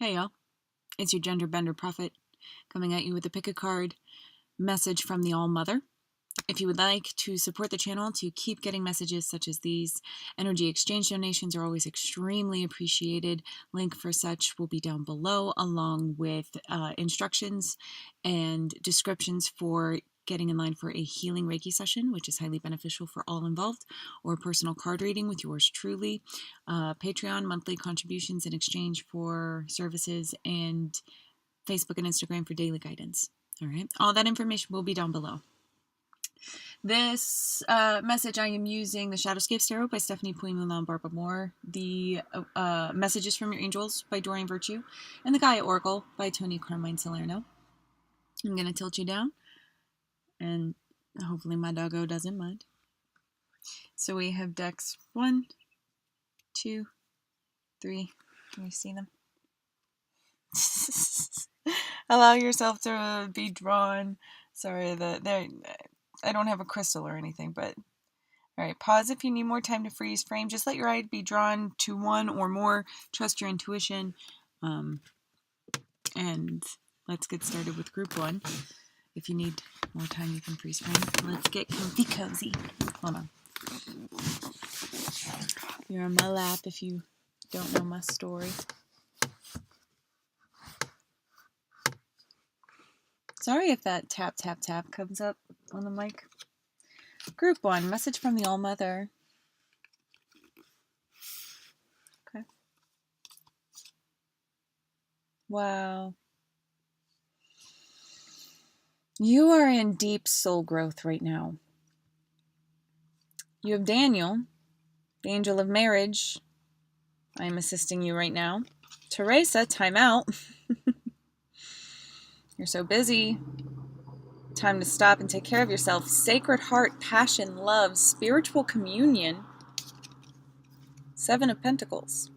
Hey y'all, it's your gender bender prophet coming at you with a pick a card message from the All Mother. If you would like to support the channel to keep getting messages such as these, energy exchange donations are always extremely appreciated. Link for such will be down below, along with instructions and descriptions for getting in line for a healing Reiki session, which is highly beneficial for all involved, or a personal card reading with yours truly. Patreon monthly contributions in exchange for services, and Facebook and Instagram for daily guidance. All right, all that information will be down below. This message, I am using the Shadowscapes Tarot by Stephanie Puimula and Barbara Moore, the Messages from Your Angels by Dorian Virtue, and the Gaia Oracle by Tony Carmine Salerno. I'm going to tilt you down, and hopefully my doggo doesn't mind. So we have decks 1, 2, 3. Can you see them? Allow yourself to be drawn. Sorry, I don't have a crystal or anything, but all right, pause if you need more time to freeze frame. Just let your eye be drawn to one or more. Trust your intuition. And let's get started with group 1. If you need more time, you can freeze frame. Let's get comfy cozy. Hold on. You're on my lap if you don't know my story. Sorry if that tap, tap, tap comes up on the mic. Group 1, message from the All Mother. Okay. Wow. You are in deep soul growth right now. You have Daniel, the angel of marriage. I am assisting you right now. Teresa, time out. You're so busy. Time to stop and take care of yourself. Sacred heart, passion, love, spiritual communion. 7 of Pentacles.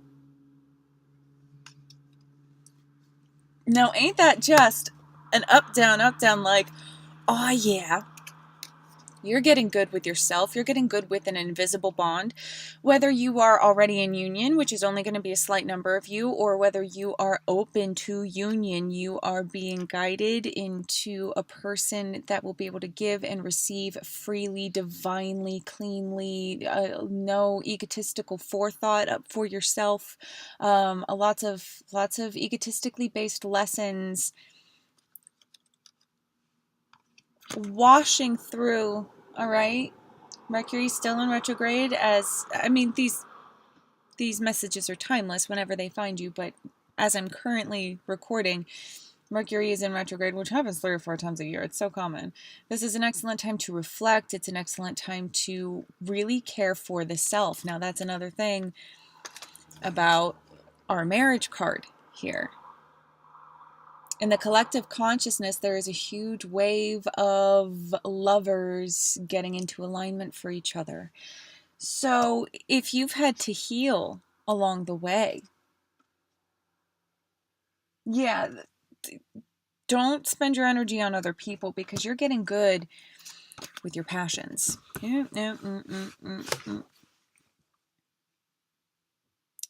Now, ain't that just an up, down, like, oh yeah. You're getting good with yourself. You're getting good with an invisible bond. Whether you are already in union, which is only going to be a slight number of you, or whether you are open to union, you are being guided into a person that will be able to give and receive freely, divinely, cleanly, no egotistical forethought for yourself. Lots of egotistically based lessons washing through. All right, Mercury's still in retrograde. These messages are timeless whenever they find you, but as I'm currently recording, Mercury is in retrograde, which happens 3 or 4 times a year. It's so common. This is an excellent time to reflect. It's an excellent time to really care for the self. Now, that's another thing about our marriage card here. In the collective consciousness, there is a huge wave of lovers getting into alignment for each other. So if you've had to heal along the way, yeah, don't spend your energy on other people because you're getting good with your passions.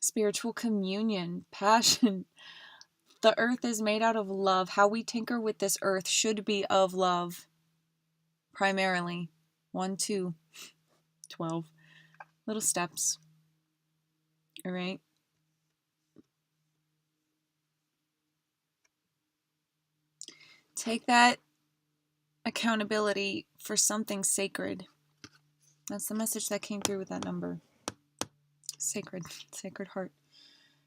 Spiritual communion, passion. The earth is made out of love. How we tinker with this earth should be of love. Primarily. 1, 2, 12. Little steps. All right. Take that accountability for something sacred. That's the message that came through with that number. Sacred heart.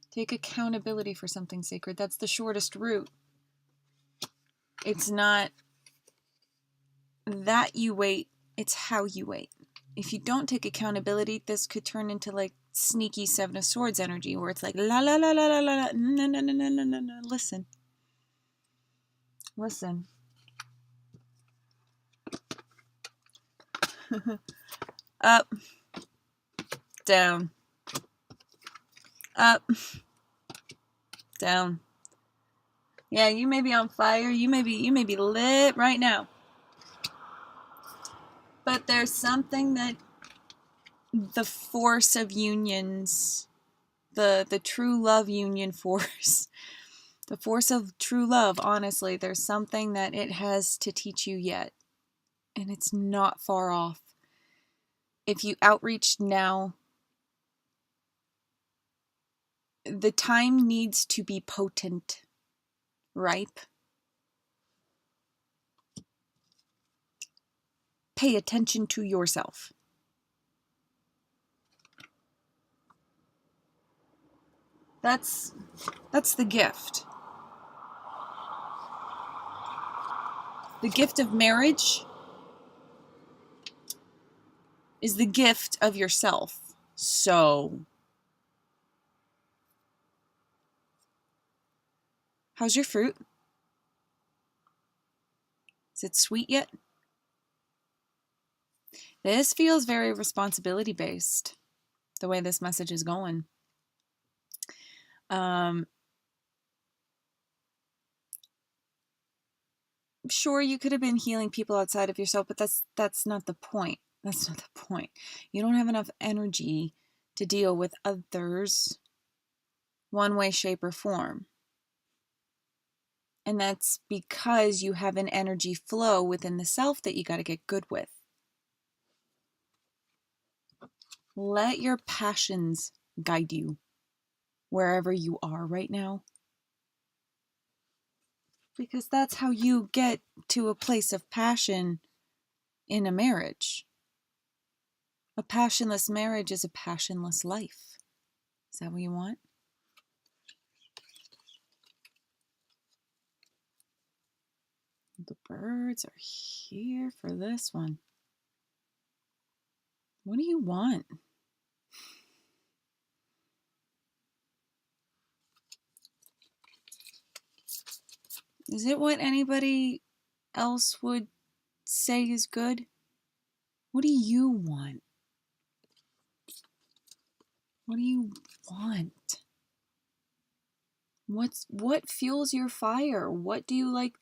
Take accountability for something sacred. That's the shortest route. It's not that you wait, it's how you wait. If you don't take accountability, this could turn into like sneaky 7 of Swords energy, where it's like la la la la la la. No. Listen. Up, down, up, down. Yeah, you may be on fire. You may be lit right now. But there's something that the force of unions, the true love union force, The force of true love, honestly, there's something that it has to teach you yet. And it's not far off. If you outreach now, the time needs to be potent, ripe. Pay attention to yourself. That's the gift. The gift of marriage is the gift of yourself. So, how's your fruit? Is it sweet yet? This feels very responsibility based, the way this message is going. Sure, you could have been healing people outside of yourself, but that's not the point. That's not the point. You don't have enough energy to deal with others one way, shape, or form. And that's because you have an energy flow within the self that you got to get good with. Let your passions guide you wherever you are right now. Because that's how you get to a place of passion in a marriage. A passionless marriage is a passionless life. Is that what you want? The birds are here for this one. What do you want? Is it what anybody else would say is good? What do you want? What do you want? What fuels your fire? What do you like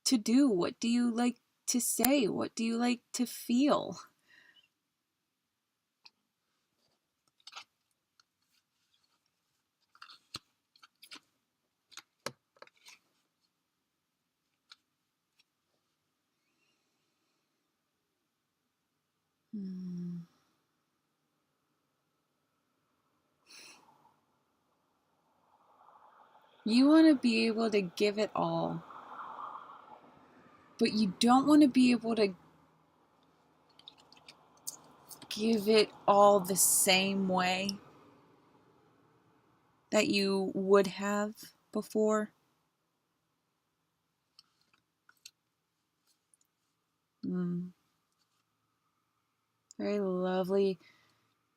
to do? What do you like to say? What do you like to feel? You want to be able to give it all, but you don't want to be able to give it all the same way that you would have before. Very lovely,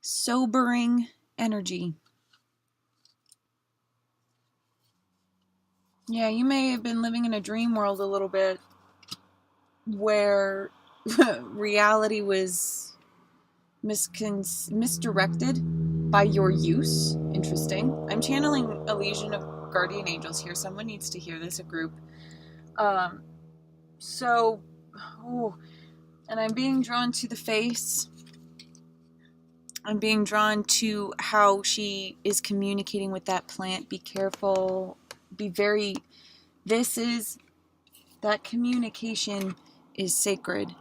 sobering energy. Yeah, you may have been living in a dream world a little bit where reality was misdirected by your use. Interesting. I'm channeling a legion of guardian angels here. Someone needs to hear this, a group. And I'm being drawn to the face. I'm being drawn to how she is communicating with that plant. Be careful. That communication is sacred.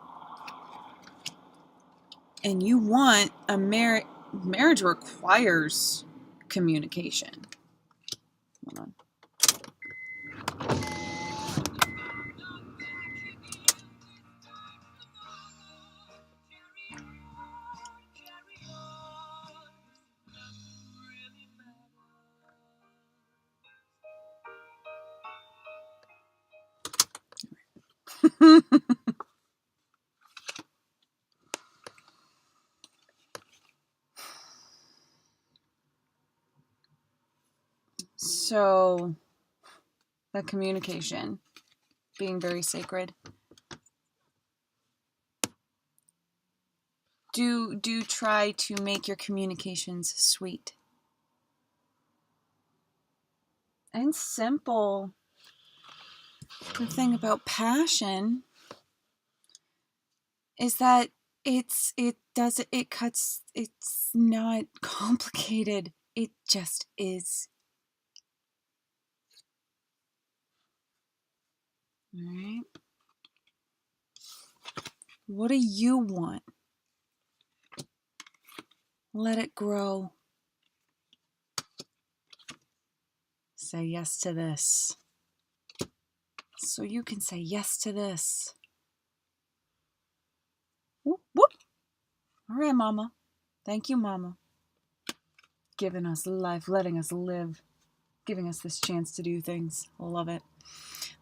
And you want a marriage requires communication. Hold on. So, that communication being very sacred. Do try to make your communications sweet and simple. The thing about passion is that it's not complicated. It just is. All right. What do you want? Let it grow. Say yes to this. So you can say yes to this. Whoop, whoop. All right, Mama. Thank you, Mama. Giving us life, letting us live, giving us this chance to do things. Love it.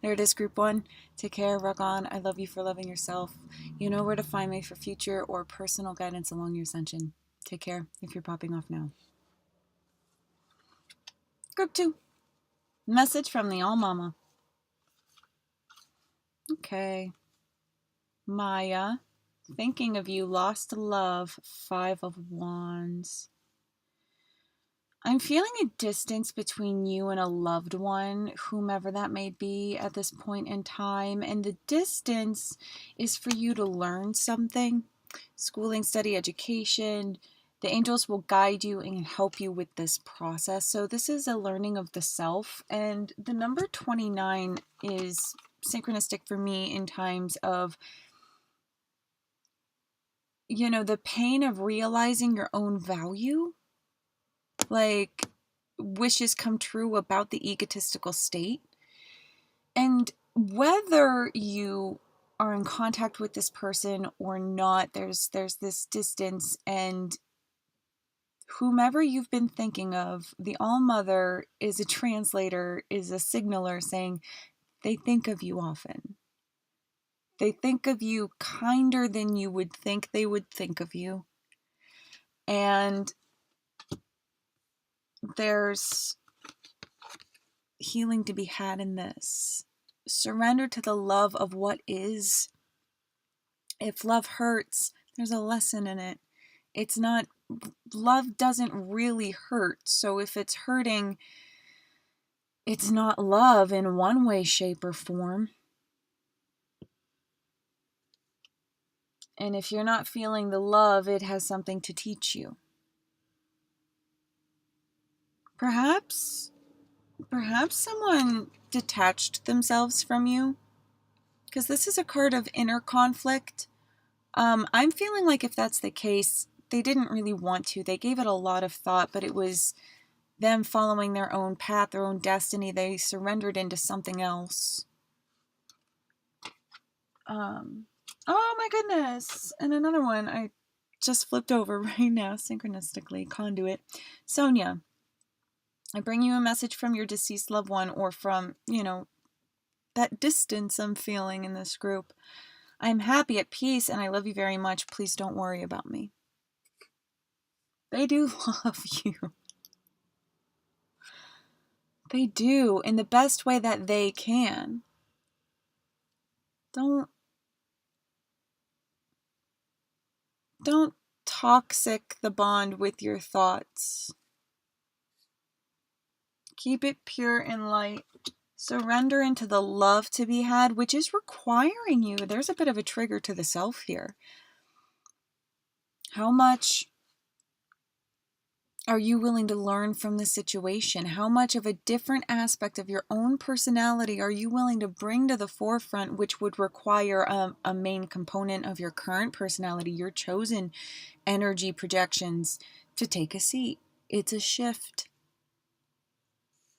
There it is, group 1. Take care, rock on. I love you for loving yourself. You know where to find me for future or personal guidance along your ascension. Take care if you're popping off now. Group 2. Message from the All Mama. Okay. Maya, thinking of you, lost love, 5 of Wands. I'm feeling a distance between you and a loved one, whomever that may be at this point in time. And the distance is for you to learn something. Schooling, study, education. The angels will guide you and help you with this process. So this is a learning of the self. And the number 29 is synchronistic for me in times of, you know, the pain of realizing your own value. Like, wishes come true about the egotistical state. And whether you are in contact with this person or not, there's this distance, and whomever you've been thinking of, the All-Mother is a translator, is a signaler saying they think of you often. They think of you kinder than you would think they would think of you. And there's healing to be had in this. Surrender to the love of what is. If love hurts, there's a lesson in it. It's not, love doesn't really hurt. So if it's hurting, it's not love in one way, shape, or form. And if you're not feeling the love, it has something to teach you. Perhaps someone detached themselves from you, because this is a card of inner conflict. I'm feeling like if that's the case, they didn't really want to. They gave it a lot of thought, but it was them following their own path, their own destiny. They surrendered into something else. Oh my goodness. And another one I just flipped over right now, synchronistically, conduit. Sonia, I bring you a message from your deceased loved one, or from, you know, that distance I'm feeling in this group. I'm happy, at peace, and I love you very much. Please don't worry about me. They do love you. They do, in the best way that they can. Don't toxic the bond with your thoughts. Keep it pure and light. Surrender into the love to be had, which is requiring you. There's a bit of a trigger to the self here. How much are you willing to learn from the situation? How much of a different aspect of your own personality are you willing to bring to the forefront, which would require a main component of your current personality, your chosen energy projections, to take a seat? It's a shift.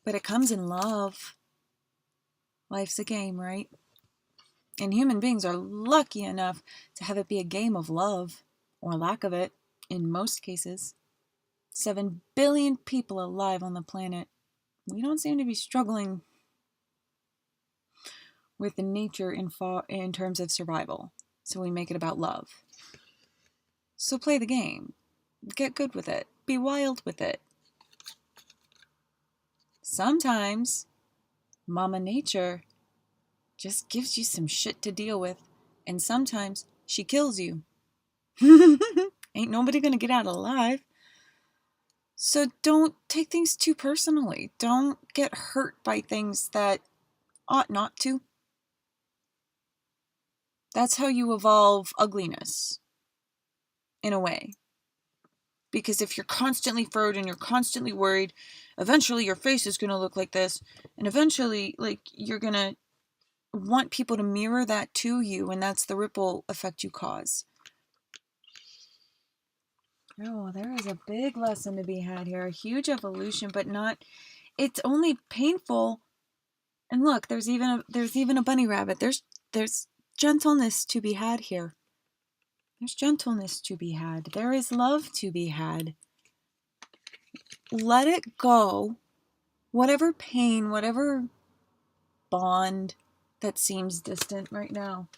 But it comes in love. Life's a game, right? And human beings are lucky enough to have it be a game of love, or lack of it, in most cases. 7 billion people alive on the planet. We don't seem to be struggling with the nature in terms of survival. So we make it about love. So play the game. Get good with it. Be wild with it. Sometimes Mama Nature just gives you some shit to deal with. And sometimes she kills you. Ain't nobody gonna get out alive. So don't take things too personally. Don't get hurt by things that ought not to. That's how you evolve ugliness, in a way. Because if you're constantly furrowed and you're constantly worried, eventually your face is going to look like this. And eventually, like, you're going to want people to mirror that to you, and that's the ripple effect you cause. Oh, there is a big lesson to be had here, a huge evolution, but not, it's only painful. And look, there's even a bunny rabbit. There's gentleness to be had here. There's gentleness to be had. There is love to be had. Let it go. Whatever pain, whatever bond that seems distant right now.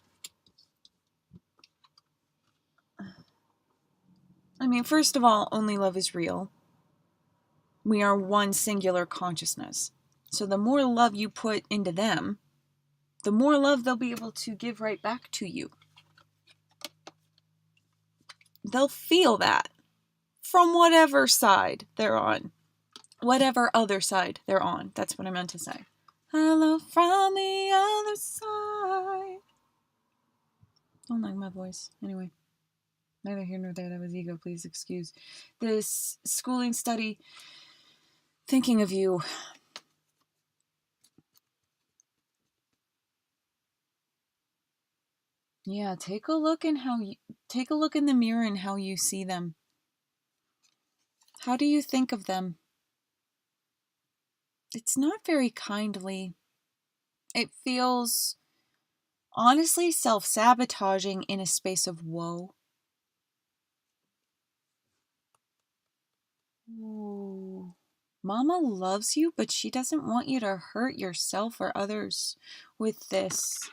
I mean, first of all, only love is real. We are one singular consciousness. So the more love you put into them, the more love they'll be able to give right back to you. They'll feel that from whatever side they're on. Whatever other side they're on. That's what I meant to say. Hello from the other side. Don't like my voice. Anyway, neither here nor there. That was ego. Please excuse this schooling study. Thinking of you. Yeah, take a look in the mirror and how you see them. How do you think of them? It's not very kindly. It feels honestly self-sabotaging in a space of woe. Ooh. Mama loves you, but she doesn't want you to hurt yourself or others with this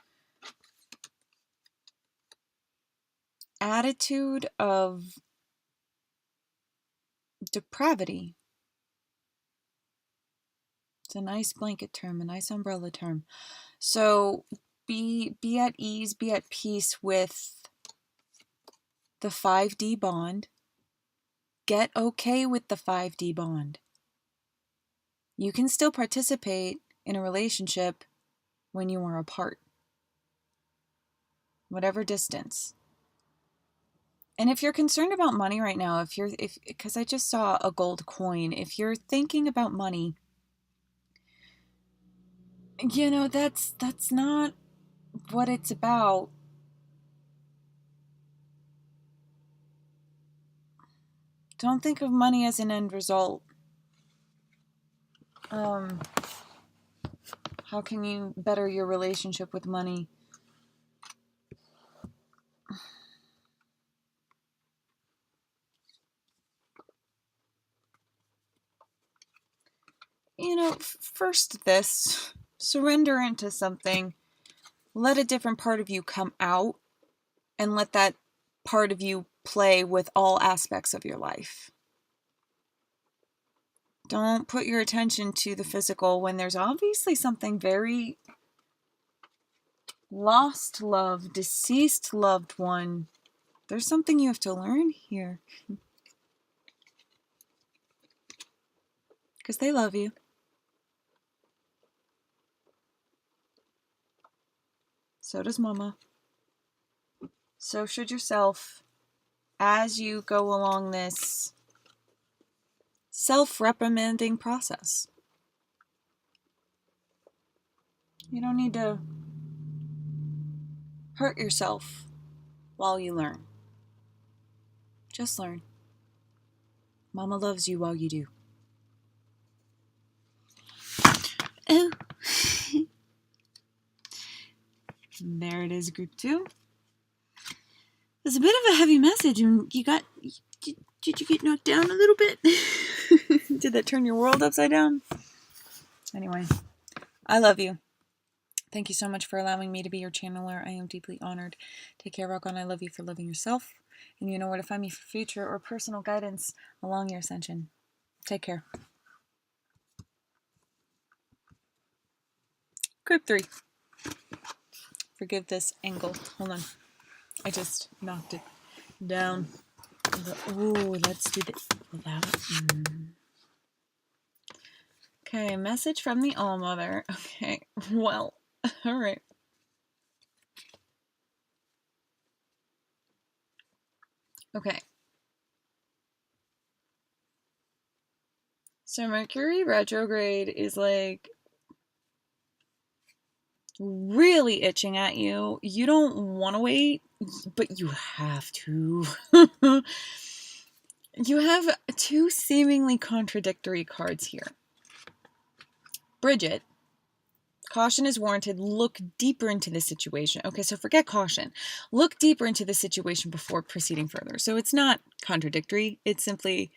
attitude of depravity. It's a nice blanket term, a nice umbrella term. So be at ease, be at peace with the 5D bond. Get okay with the 5D bond. You can still participate in a relationship when you are apart. Whatever distance. And if you're concerned about money right now, because I just saw a gold coin, if you're thinking about money, that's not what it's about. Don't think of money as an end result. How can you better your relationship with money? First surrender into something. Let a different part of you come out and let that part of you play with all aspects of your life. Don't put your attention to the physical when there's obviously something very lost love, deceased loved one. There's something you have to learn here. Because they love you. So does Mama. So should yourself as you go along this self-reprimanding process. You don't need to hurt yourself while you learn. Just learn. Mama loves you while you do. Oh. There it is, group 2. It's a bit of a heavy message, and did you get knocked down a little bit? Did that turn your world upside down? Anyway, I love you. Thank you so much for allowing me to be your channeler. I am deeply honored. Take care, rock on. I love you for loving yourself. And you know where to find me for future or personal guidance along your ascension. Take care. Group 3. Forgive this angle. Hold on. I just knocked it down. Ooh, let's do this without. Okay, message from the All-Mother. Okay, well, all right. Okay. So Mercury retrograde is like really itching at you. You don't want to wait, but you have to. You have two seemingly contradictory cards here. Bridget, caution is warranted. Look deeper into the situation. Okay, so forget caution. Look deeper into the situation before proceeding further. So it's not contradictory. It's simply,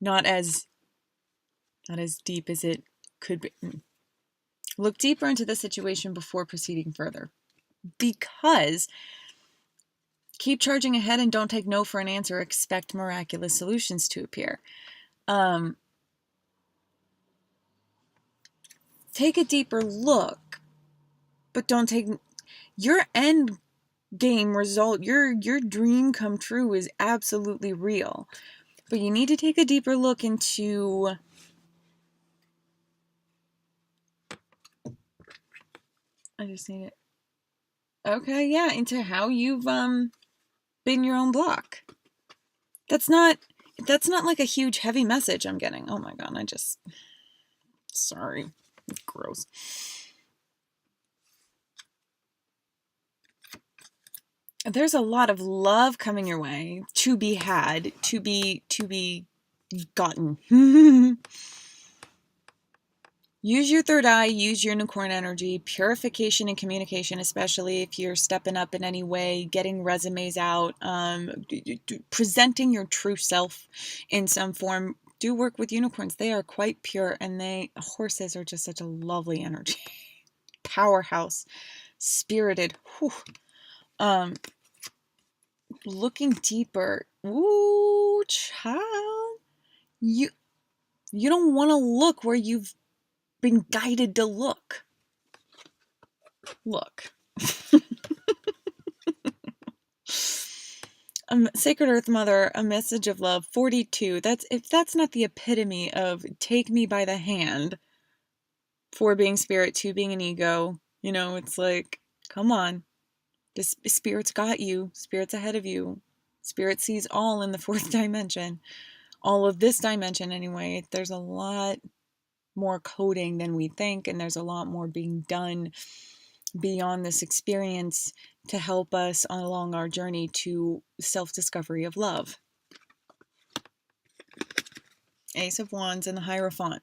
not as deep as it could be. Look deeper into the situation before proceeding further. Because keep charging ahead and don't take no for an answer. Expect miraculous solutions to appear. Take a deeper look, but don't take your end game result. Your dream come true is absolutely real, but you need to take a deeper look into into how you've been your own block. That's not like a huge heavy message I'm getting. Oh my god, sorry. Gross. There's a lot of love coming your way to be had, to be gotten. Use your third eye, use your unicorn energy, purification and communication, especially if you're stepping up in any way, getting resumes out, presenting your true self in some form. Do work with unicorns. They are quite pure, and horses are just such a lovely energy. Powerhouse, spirited. Whew. Looking deeper. Ooh, child. You don't want to look where you've been guided to look. Look. Sacred Earth Mother, a message of love, 42. If that's not the epitome of take me by the hand, 4 being spirit, 2 being an ego, it's like, come on. The spirit's got you. Spirit's ahead of you. Spirit sees all in the 4th dimension. All of this dimension anyway. There's a lot more coding than we think, and there's a lot more being done beyond this experience to help us along our journey to self-discovery of love. Ace of Wands and the Hierophant.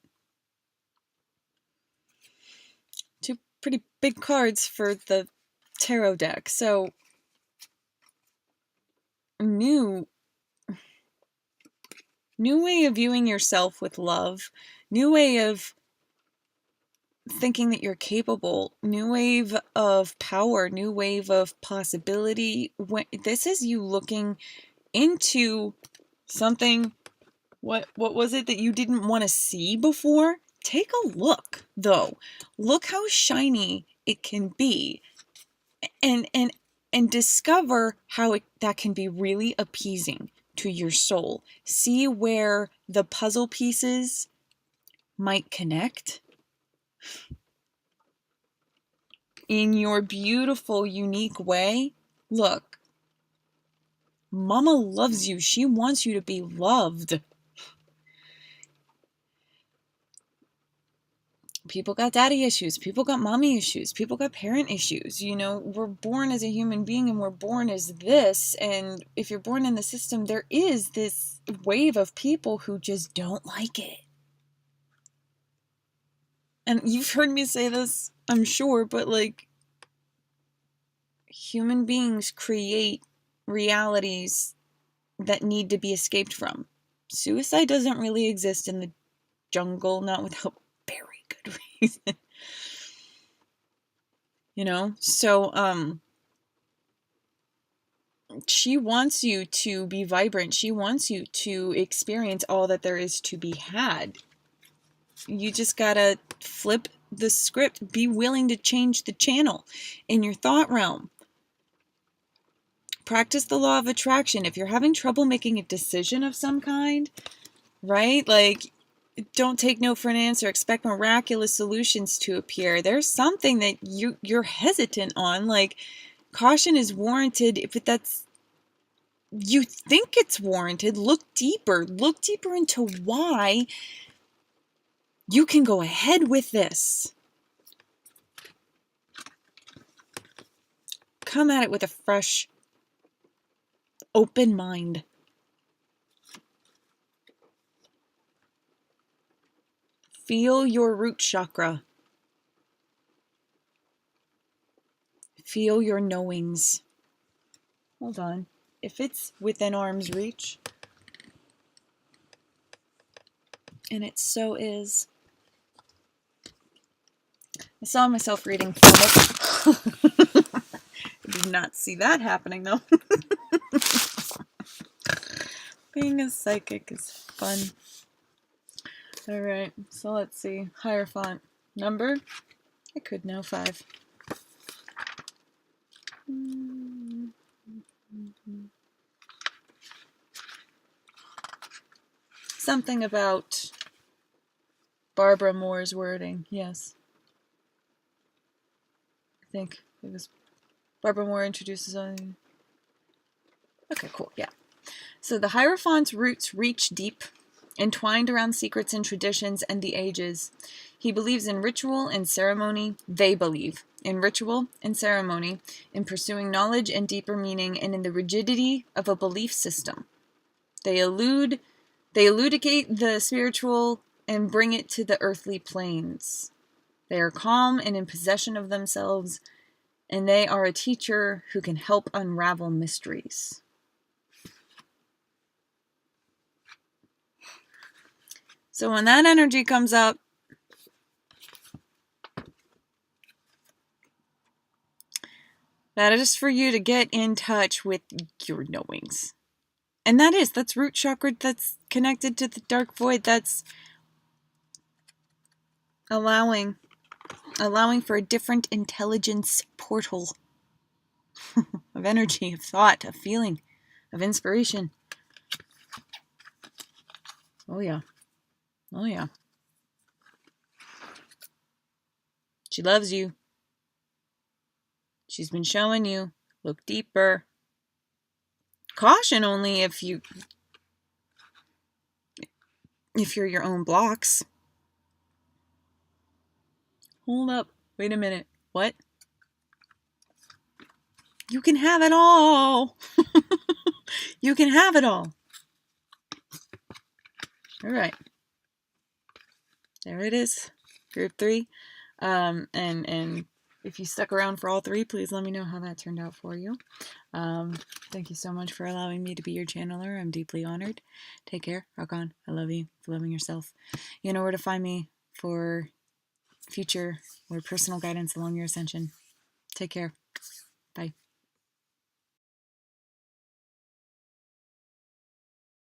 2 pretty big cards for the tarot deck. So, new way of viewing yourself with love, new way of thinking that you're capable, new wave of power, new wave of possibility. This is you looking into something. What was it that you didn't want to see before? Take a look, though. Look how shiny it can be, and discover how that can be really appeasing to your soul. See where the puzzle pieces might connect in your beautiful, unique way. Look, Mama loves you. She wants you to be loved. People got daddy issues. People got mommy issues. People got parent issues. We're born as a human being, and we're born as this. And if you're born in the system, there is this wave of people who just don't like it. And you've heard me say this, I'm sure, but human beings create realities that need to be escaped from. Suicide doesn't really exist in the jungle, not without very good reason. So she wants you to be vibrant. She wants you to experience all that there is to be had. You just gotta flip the script. Be willing to change the channel in your thought realm. Practice the law of attraction. If you're having trouble making a decision of some kind, right? Don't take no for an answer. Expect miraculous solutions to appear. There's something that you're hesitant on. Caution is warranted. If you think it's warranted, look deeper. Look deeper into why you can go ahead with this. come at it with a fresh, open mind. Feel your root chakra. Feel your knowings. Hold on. If it's within arm's reach, and it so is. I saw myself reading from it. I did not see that happening, though. Being a psychic is fun. Alright, so let's see. Hierophant. Number? I could know. 5. Something about Barbara Moore's wording. Yes. I think it was Barbara Moore introduces on. Okay, cool. Yeah. So the Hierophant's roots reach deep, entwined around secrets and traditions and the ages. He believes in ritual and ceremony. They believe in ritual and ceremony, in pursuing knowledge and deeper meaning, and in the rigidity of a belief system. They elucidate the spiritual and bring it to the earthly planes. They are calm and in possession of themselves, and they are a teacher who can help unravel mysteries. So when that energy comes up, that is for you to get in touch with your knowings. And that's root chakra, that's connected to the dark void, that's allowing for a different intelligence portal of energy, of thought, of feeling, of inspiration. Oh yeah. Oh yeah. She loves you. She's been showing you. Look deeper. Caution only if you're your own blocks. Hold up. Wait a minute. What? You can have it all. You can have it all. All right. There it is. Group 3. And if you stuck around for all 3, please let me know how that turned out for you. Thank you so much for allowing me to be your channeler. I'm deeply honored. Take care. Rock on. I love you. For loving yourself. You know where to find me for future or personal guidance along your ascension. Take care. Bye.